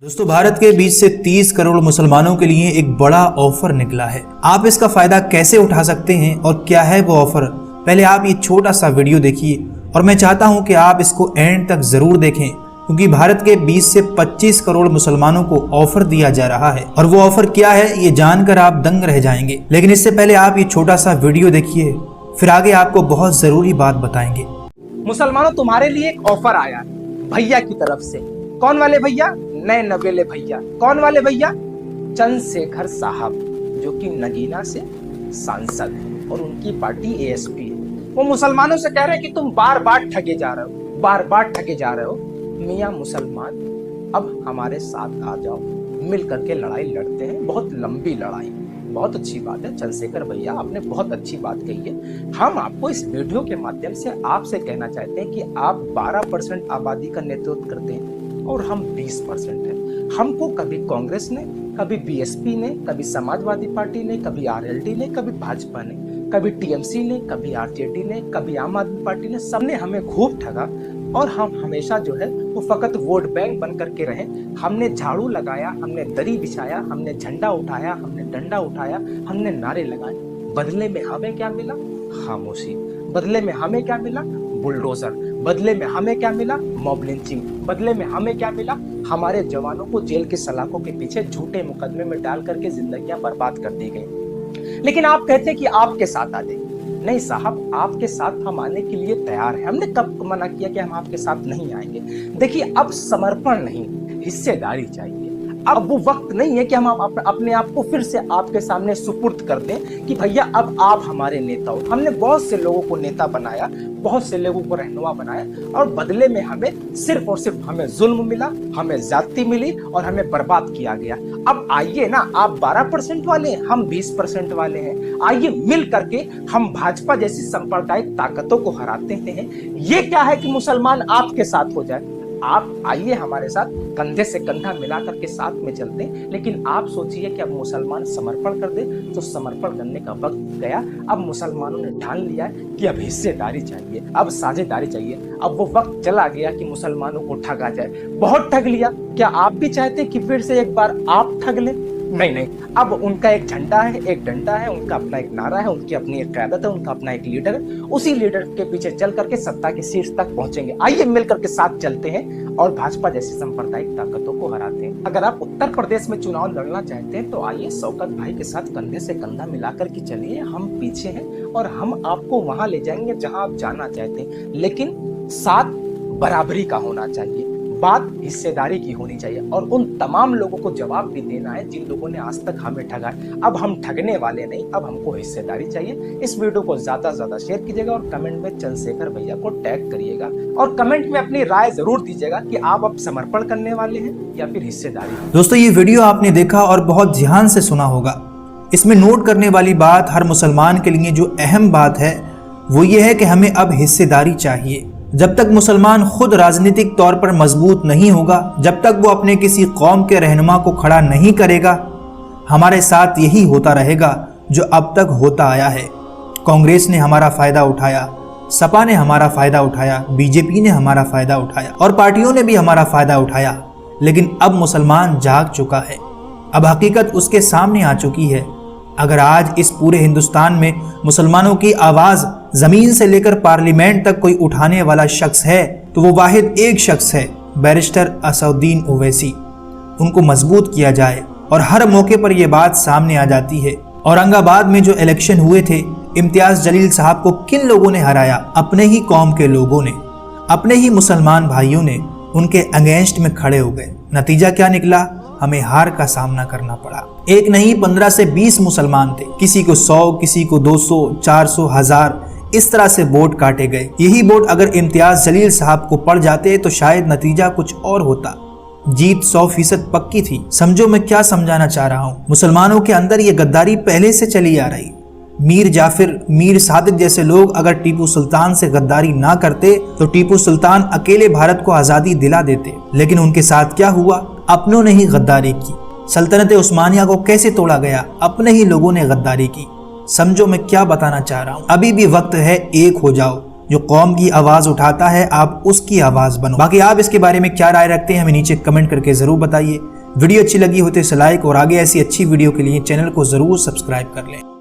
दोस्तों, भारत के 20 से 30 करोड़ मुसलमानों के लिए एक बड़ा ऑफर निकला है। आप इसका फायदा कैसे उठा सकते हैं और क्या है वो ऑफर, पहले आप ये छोटा सा वीडियो देखिए और मैं चाहता हूं कि आप इसको एंड तक जरूर देखें, क्योंकि भारत के 20 से 25 करोड़ मुसलमानों को ऑफर दिया जा रहा है और वो ऑफर क्या है ये जानकर आप दंग रह जाएंगे। लेकिन इससे पहले आप ये छोटा सा वीडियो देखिए, फिर आगे आपको बहुत जरूरी बात बताएंगे। मुसलमानों, तुम्हारे लिए एक ऑफर आया है भैया की तरफ से। कौन वाले भैया? नए नवेले भैया। कौन वाले भैया? चंद्रशेखर साहब, जो कि नगीना से सांसद हैं और उनकी पार्टी एएसपी है। वो मुसलमानों से कह रहे हैं कि तुम बार बार ठगे जा रहे हो, बार बार ठगे जा रहे हो। मियां मुसलमान, अब हमारे साथ आ जाओ, मिल करके लड़ाई लड़ते हैं। बहुत लंबी लड़ाई। बहुत अच्छी बात है चंद्रशेखर भैया, आपने बहुत अच्छी बात कही है। हम आपको इस वीडियो के माध्यम से आपसे कहना चाहते हैं कि आप 12% आबादी का नेतृत्व करते हैं और हम 20% हैं। हमको कभी कांग्रेस ने, कभी बीएसपी ने, कभी समाजवादी पार्टी ने, कभी आरएलडी ने, कभी भाजपा ने, कभी टीएमसी ने, कभी आरजेडी ने, कभी आम आदमी पार्टी ने, सबने हमें खूब ठगा और हम हमेशा जो है वो फकत वोट बैंक बन करके रहे। हमने झाड़ू लगाया, हमने दरी बिछाया, हमने झंडा उठाया, हमने डंडा उठाया, हमने नारे लगाए। बदले में हमें क्या मिला? खामोशी। बदले में हमें क्या मिला? बुलडोजर। बदले में हमें क्या मिला? Mob lynching. बदले में हमें क्या मिला? हमारे जवानों को जेल के सलाखों के पीछे झूठे मुकदमे में डाल करके जिंदगियां बर्बाद कर दी गई। लेकिन आप कहते हैं कि आपके साथ आ जाइए। नहीं साहब, आपके साथ हम आने के लिए तैयार हैं। हमने कब मना किया कि हम आपके साथ नहीं आएंगे? देखिए, अब समर्पण नहीं, हिस्सेदारी चाहिए। अब वो वक्त नहीं है कि हम अपने आप को फिर से आपके सामने सुपुर्द कर दें कि भैया अब आप हमारे नेता हो। हमने बहुत से लोगों को नेता बनाया, बहुत से लोगों को रहनुमा बनाया और बदले में हमें सिर्फ और सिर्फ हमें जुल्म मिला, हमें जाति मिली और हमें बर्बाद किया गया। अब आइए ना, आप 12% वाले हैं, हम 20% वाले हैं। आइए मिल करके हम भाजपा जैसी सांप्रदायिक ताकतों को हराते हैं। ये क्या है कि मुसलमान आपके साथ हो जाए। आप आइए हमारे साथ, कंधे से कंधा मिला करके साथ में चलते हैं। लेकिन आप सोचिए कि अब मुसलमान समर्पण कर दे तो समर्पण करने का वक्त गया। अब मुसलमानों ने ठान लिया कि अब हिस्सेदारी चाहिए, अब साझेदारी चाहिए। अब वो वक्त चला गया कि मुसलमानों को ठगा जाए। बहुत ठग लिया। क्या आप भी चाहते कि फिर से एक बार आप ठग लें? नहीं, अब उनका एक झंडा है, एक डंडा है, उनका अपना एक नारा है, उनकी अपनी एक क़यादत है, उनका अपना एक लीडर है। उसी लीडर के पीछे चल करके सत्ता के शीर्ष तक पहुंचेंगे। आइए मिल करके साथ चलते हैं और भाजपा जैसी सांप्रदायिक ताकतों को हराते हैं। अगर आप उत्तर प्रदेश में चुनाव लड़ना चाहते हैं तो आइए शौकत भाई के साथ कंधे से कंधा मिलाकर के चलिए। हम पीछे हैं और हम आपको वहां ले जाएंगे जहां आप जाना चाहते हैं। लेकिन साथ बराबरी का होना चाहिए, बात हिस्सेदारी की होनी चाहिए और उन तमाम लोगों को जवाब भी देना है जिन लोगों ने आज तक हमें ठगा है। अब हम ठगने वाले नहीं, अब हमको हिस्सेदारी चाहिए। इस वीडियो को ज्यादा से ज्यादा शेयर कीजिएगा और कमेंट में चंद्रशेखर भैया को टैग करिएगा और कमेंट में अपनी राय जरूर दीजिएगा कि आप अब समर्पण करने वाले हैं या फिर हिस्सेदारी। दोस्तों, ये वीडियो आपने देखा और बहुत ध्यान से सुना होगा। इसमें नोट करने वाली बात, हर मुसलमान के लिए जो अहम बात है वो ये है कि हमें अब हिस्सेदारी चाहिए। जब तक मुसलमान खुद राजनीतिक तौर पर मजबूत नहीं होगा, जब तक वो अपने किसी कौम के रहनुमा को खड़ा नहीं करेगा, हमारे साथ यही होता रहेगा जो अब तक होता आया है। कांग्रेस ने हमारा फायदा उठाया, सपा ने हमारा फायदा उठाया, बीजेपी ने हमारा फायदा उठाया और पार्टियों ने भी हमारा फायदा उठाया। लेकिन अब मुसलमान जाग चुका है, अब हकीकत उसके सामने आ चुकी है। अगर आज इस पूरे हिंदुस्तान में मुसलमानों की आवाज़ ज़मीन से लेकर पार्लियामेंट तक कोई उठाने वाला शख्स है तो वो वाहिद एक शख्स है, बैरिस्टर असदुद्दीन ओवैसी। उनको मजबूत किया जाए और हर मौके पर यह बात सामने आ जाती है। औरंगाबाद में जो इलेक्शन हुए थे, इम्तियाज जलील साहब को किन लोगों ने हराया? अपने ही कौम के लोगों ने, अपने ही मुसलमान भाइयों ने उनके अगेंस्ट में खड़े हो गए। नतीजा क्या निकला? हमें हार का सामना करना पड़ा। एक नहीं 15 से 20 मुसलमान थे, किसी को 100, किसी को 200, 400, 1000, इस तरह से वोट काटे गए। यही वोट अगर इम्तियाज जलील साहब को पड़ जाते तो शायद नतीजा कुछ और होता। जीत 100% पक्की थी। समझो मैं क्या समझाना चाह रहा हूँ। मुसलमानों के अंदर ये गद्दारी पहले से चली आ रही। मीर जाफिर, मीर सादिक जैसे लोग अगर टीपू सुल्तान से गद्दारी ना करते तो टीपू सुल्तान अकेले भारत को आज़ादी दिला देते। लेकिन उनके साथ क्या हुआ? अपनों ने ही गद्दारी की। सल्तनत उस्मानिया को कैसे तोड़ा गया? अपने ही लोगों ने गद्दारी की। समझो मैं क्या बताना चाह रहा हूँ। अभी भी वक्त है, एक हो जाओ। जो कौम की आवाज़ उठाता है, आप उसकी आवाज़ बनो। बाकी आप इसके बारे में क्या राय रखते हैं हमें नीचे कमेंट करके ज़रूर बताइए। वीडियो अच्छी लगी हो तो इसे लाइक और आगे ऐसी अच्छी वीडियो के लिए चैनल को ज़रूर सब्सक्राइब कर लें।